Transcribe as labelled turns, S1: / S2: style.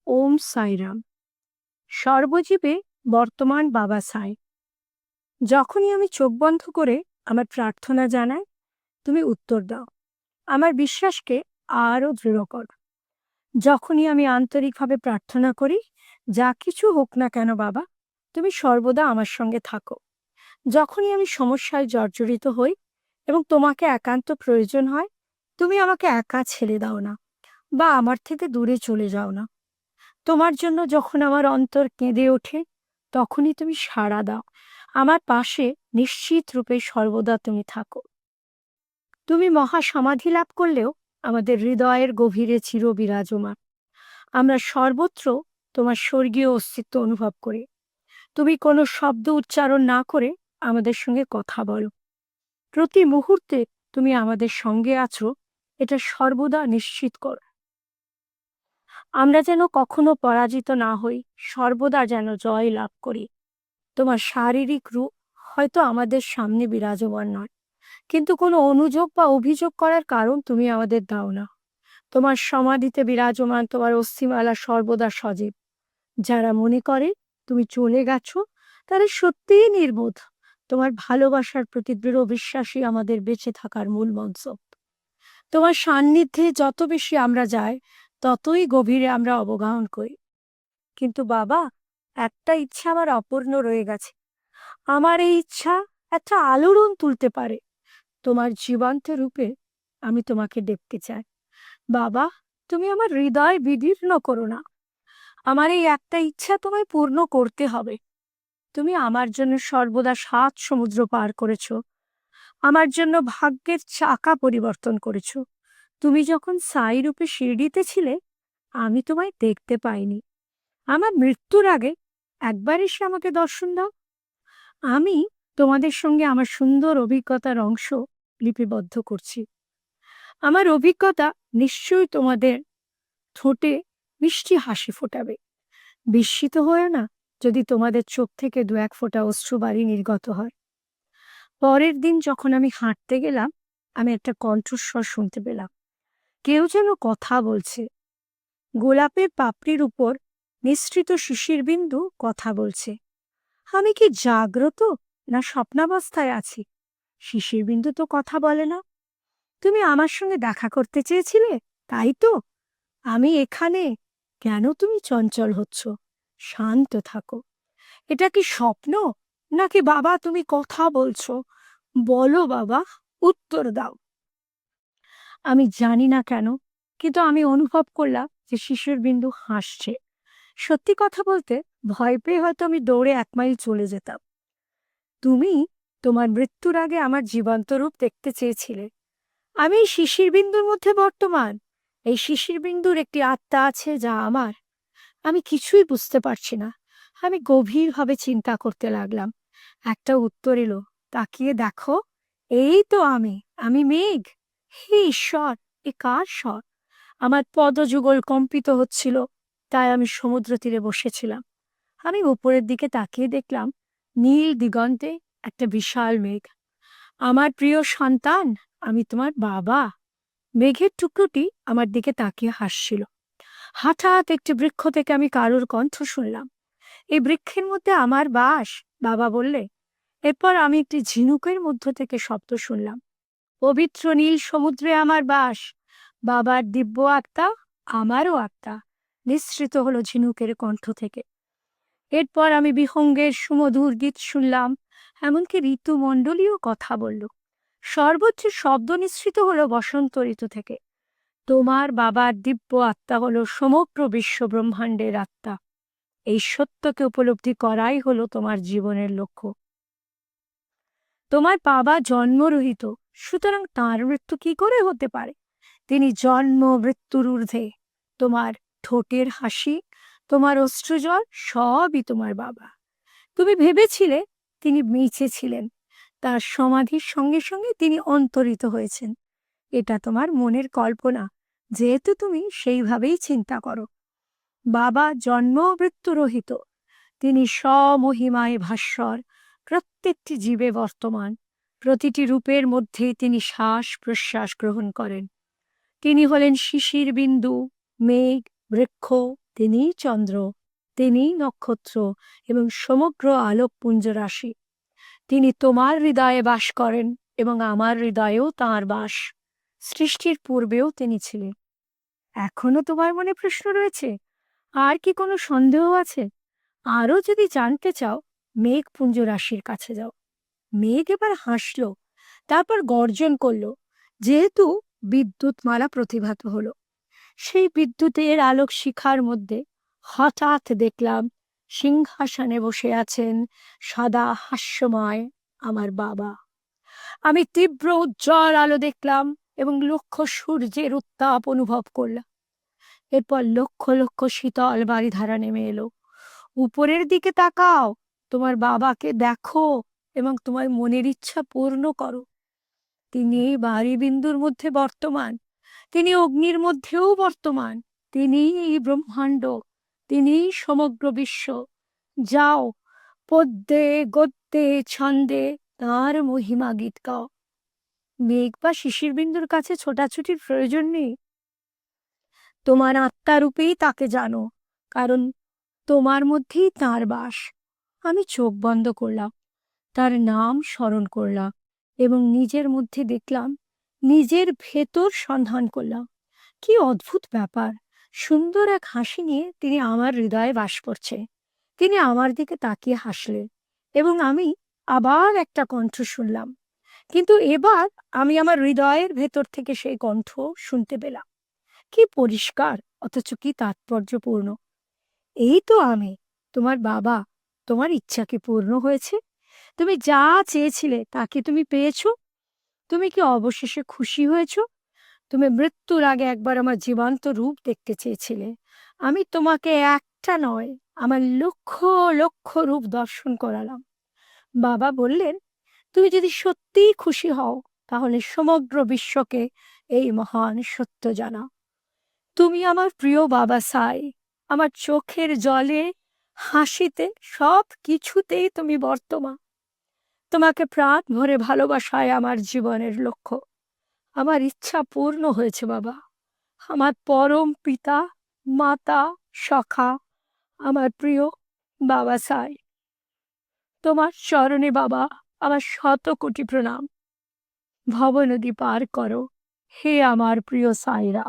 S1: ওম সাইরাম। সর্বজীবে বর্তমান বাবা সাই। যখনই আমি চোখ বন্ধ করে আমার প্রার্থনা জানাই, তুমি উত্তর দাও। আমার বিশ্বাসকে আরও দৃঢ় করো। যখনই আমি আন্তরিকভাবে প্রার্থনা করি, যা কিছু হোক না কেন বাবা, তুমি সর্বদা আমার সঙ্গে থাকো। যখনই আমি সমস্যায় জর্জরিত হই এবং তোমাকে একান্ত প্রয়োজন হয়, তুমি আমাকে একা ছেড়ে দাও না বা আমার থেকে দূরে চলে যাও না। তোমার জন্য যখন আমার অন্তর কেঁদে ওঠে, তখনই তুমি সাড়া দাও। আমার পাশে নিশ্চিত রূপে সর্বদা তুমি থাকো। তুমি মহা সমাধি লাভ করলেও আমাদের হৃদয়ের গভীরে চির বিরাজমান। আমরা সর্বত্র তোমার স্বর্গীয় অস্তিত্ব অনুভব করি। তুমি কোনো শব্দ উচ্চারণ না করে আমাদের সঙ্গে কথা বলো। প্রতি মুহূর্তে তুমি আমাদের সঙ্গে আছো, এটা সর্বদা নিশ্চিত করো। আমরা যেন কখনো পরাজিত না হই, সর্বদা যেন জয় লাভ করি। তোমার শারীরিক রূপ হয়তো আমাদের সামনে বিরাজমান নয়, কিন্তু কোনো অনুযোগ বা অভিযোগ করার কারণ তুমি আমাদের দাও না। তোমার সমাধিতে বিরাজমান তোমার অস্থিমালা সর্বদা সজীব। যারা মনে করে তুমি চলে গেছো, তারা সত্যিই নির্বোধ। তোমার ভালোবাসার প্রতি দৃঢ় বিশ্বাসই আমাদের বেঁচে থাকার মূল মন্ত্র। তোমার সান্নিধ্যে যত বেশি আমরা যাই, ততই গভীরে আমরা অবগাহন করি। কিন্তু বাবা, একটা ইচ্ছা আমার অপূর্ণ রয়ে গেছে। আমার এই ইচ্ছা একটা আলোড়ন তুলতে পারে। তোমার জীবন্ত রূপে আমি তোমাকে দেখতে চাই। বাবা, তুমি আমার হৃদয় বিদীর্ণ করো না। আমার এই একটা ইচ্ছা তোমায় পূর্ণ করতে হবে। তুমি আমার জন্য সর্বদা ৭ সমুদ্র পার করেছো। আমার জন্য ভাগ্যের চাকা পরিবর্তন করেছো। তুমি যখন সাই রূপে শিরডিতে ছিলে, আমি তোমায় দেখতে পাইনি। আমার মৃত্যুর আগে একবার এসে আমাকে দর্শন দাও। আমি তোমাদের সঙ্গে আমার সুন্দর অভিজ্ঞতার অংশ লিপিবদ্ধ করছি। আমার অভিজ্ঞতা নিশ্চয়ই তোমাদের ঠোঁটে মিষ্টি হাসি ফোটাবে। বিস্মিত হয়েও না যদি তোমাদের চোখ থেকে ২-১ ফোঁটা অশ্রুবারি নির্গত হয়। পরের দিন যখন আমি হাঁটতে গেলাম, আমি একটা কণ্ঠস্বর শুনতে পেলাম। কেউ যেন কথা বলছে। গোলাপের পাপড়ির উপর নিঃসৃত শিশির বিন্দু কথা বলছে। আমি কি জাগ্রত না স্বপ্নাবস্থায় আছি? শিশির বিন্দু তো কথা বলে না। তুমি আমার সঙ্গে দেখা করতে চেয়েছিলে, তাই তো? আমি এখানে। কেন তুমি চঞ্চল হচ্ছ? শান্ত থাকো। এটা কি স্বপ্ন, নাকি বাবা তুমি কথা বলছো? বলো বাবা, উত্তর দাও। আমি জানি না কেন, কিন্তু আমি অনুভব করলাম যে শিশির বিন্দু হাসছে। সত্যি কথা বলতে, ভয় পেয়ে হয়তো আমি দৌড়ে ১ মাইল চলে যেতাম। তুমি তোমার মৃত্যুর আগে আমার জীবন্ত রূপ দেখতে চেয়েছিলে। আমি এই শিশির বিন্দুর মধ্যে বর্তমান। এই শিশির বিন্দুর একটি আত্মা আছে যা আমার। আমি কিছুই বুঝতে পারছি না। আমি গভীরভাবে চিন্তা করতে লাগলাম। একটা উত্তর এলো। তাকিয়ে দেখো, এই তো আমি। আমি মেঘ। হে ঈশ্বর, এ কার স্বর? আমার পদযুগল কম্পিত হচ্ছিল, তাই আমি সমুদ্র তীরে বসেছিলাম। আমি উপরের দিকে তাকিয়ে দেখলাম, নীল দিগন্তে একটা বিশাল মেঘ। আমার প্রিয় সন্তান, আমি তোমার বাবা। মেঘের টুকরোটি আমার দিকে তাকিয়ে হাসছিল। হঠাৎ একটি বৃক্ষ থেকে আমি কারুর কণ্ঠ শুনলাম, এই বৃক্ষের মধ্যে আমার বাস। বাবা বললে। এরপর আমি একটি ঝিনুকের মধ্য থেকে শব্দ শুনলাম, পবিত্র নীল সমুদ্রে আমার বাস। বাবার দিব্য আত্মা, আমারও আত্মা, নিঃসৃত হলো ঝিনুকের কণ্ঠ থেকে। এরপর আমি বিহঙ্গের সুমধুর গীত শুনলাম, এমনকি ঋতুমণ্ডলীয় কথা বলল। সর্বোচ্চ শব্দ নিঃসৃত হলো বসন্ত ঋতু থেকে। তোমার বাবার দিব্য আত্মা হলো সমগ্র বিশ্ব ব্রহ্মাণ্ডের আত্মা। এই সত্যকে উপলব্ধি করাই হলো তোমার জীবনের লক্ষ্য। তোমার বাবা জন্মরহিত, সুতরাং তাঁর মৃত্যু কি করে হতে পারে? তিনি জন্ম মৃত্যুর ঊর্ধ্বে। তোমার ঠোঁটের হাসি, তোমার অশ্রুজল, সবই তোমার বাবা। তুমি ভেবেছিলে তিনি বেঁচে ছিলেন, তার সমাধির সঙ্গে সঙ্গে তিনি অন্তরিত হয়েছেন। এটা তোমার মনের কল্পনা, যেহেতু তুমি সেইভাবেই চিন্তা করো। বাবা জন্ম মৃত্যুরহিত। তিনি স্বমহিমায় ভাস্বর, প্রত্যেকটি জীবে বর্তমান। প্রতিটি রূপের মধ্যেই তিনি শ্বাস প্রশ্বাস গ্রহণ করেন। তিনি হলেন শিশির বিন্দু, মেঘ, বৃক্ষ, তিনিই চন্দ্র, তিনিই নক্ষত্র এবং সমগ্র আলোকপুঞ্জ রাশি। তিনি তোমার হৃদয়ে বাস করেন এবং আমার হৃদয়েও তাঁর বাস। সৃষ্টির পূর্বেও তিনি ছিলেন। এখনো তোমার মনে প্রশ্ন রয়েছে? আর কি কোনো সন্দেহ আছে? আরও যদি জানতে চাও, মেঘপুঞ্জ রাশির কাছে যাও। মেঘ এবার হাসল, তারপর গর্জন করল, যেহেতু বিদ্যুৎমালা প্রতিভাত হলো। সেই বিদ্যুতের আলোক শিখার মধ্যে হঠাৎ দেখলাম সিংহাসনে বসে আছেন সদা হাস্যময় আমার বাবা। আমি তীব্র উজ্জ্বল আলো দেখলাম এবং লক্ষ সূর্যের উত্তাপ অনুভব করলাম। এরপর লক্ষ লক্ষ শীতল বারিধারা নেমে এলো। উপরের দিকে তাকাও, তোমার বাবাকে দেখো এবং তোমার মনের ইচ্ছা পূর্ণ করো। তিনি বাড়ি বিন্দুর মধ্যে বর্তমান, তিনি অগ্নির মধ্যেও বর্তমান, তিনি এই ব্রহ্মাণ্ড, তিনি সমগ্র বিশ্ব। যাও, পদ্যে গদ্যে ছন্দে তাঁর মহিমা গীত গাও। মেঘ বা শিশির বিন্দুর কাছে ছোটাছুটির প্রয়োজন নেই। তোমার আত্মারূপেই তাকে জানো, কারণ তোমার মধ্যেই তাঁর বাস। আমি চোখ বন্ধ করলাম, তার নাম স্মরণ করলাম এবং নিজের মধ্যে দেখলাম, নিজের ভেতর সন্ধান করলাম। কি অদ্ভুত ব্যাপার! সুন্দর এক হাসি নিয়ে তিনি আমার হৃদয়ে বাস করছে। তিনি আমার দিকে তাকিয়ে হাসলেন এবং আমি আবার একটা কণ্ঠ শুনলাম, কিন্তু এবার আমি আমার হৃদয়ের ভেতর থেকে সেই কণ্ঠ শুনতে পেলাম। কি পরিষ্কার, অথচ কি তাৎপর্যপূর্ণ! এই তো আমি, তোমার বাবা। তোমার ইচ্ছা কি পূর্ণ হয়েছে? তুমি যা চেয়েছিলে তা কি তুমি পেয়েছো? তুমি কি অবশেষে খুশি হয়েছো? তুমি মৃত্যুর আগে একবার আমার জীবন্ত রূপ দেখতে চেয়েছিলে। আমি তোমাকে একটা নয়, আমার লক্ষ লক্ষ রূপ দর্শন করালাম। বাবা বললেন, তুমি যদি সত্যিই খুশি হও, তাহলে সমগ্র বিশ্বকে এই মহান সত্য জানাও। তুমি আমার প্রিয় বাবা সাই। আমার চোখের জলে, হাসিতে, সব কিছুতেই তুমি বর্তমান। তোমাকে প্রাণ ভরে ভালোবাসায় আমার জীবনের লক্ষ্য। আমার ইচ্ছা পূর্ণ হয়েছে বাবা। আমার পরম পিতা, মাতা, সখা, আমার প্রিয় বাবা সাই। তোমার চরণে বাবা আমার শত কোটি প্রণাম। ভবনদী পার করো, হে আমার প্রিয় সাইরা।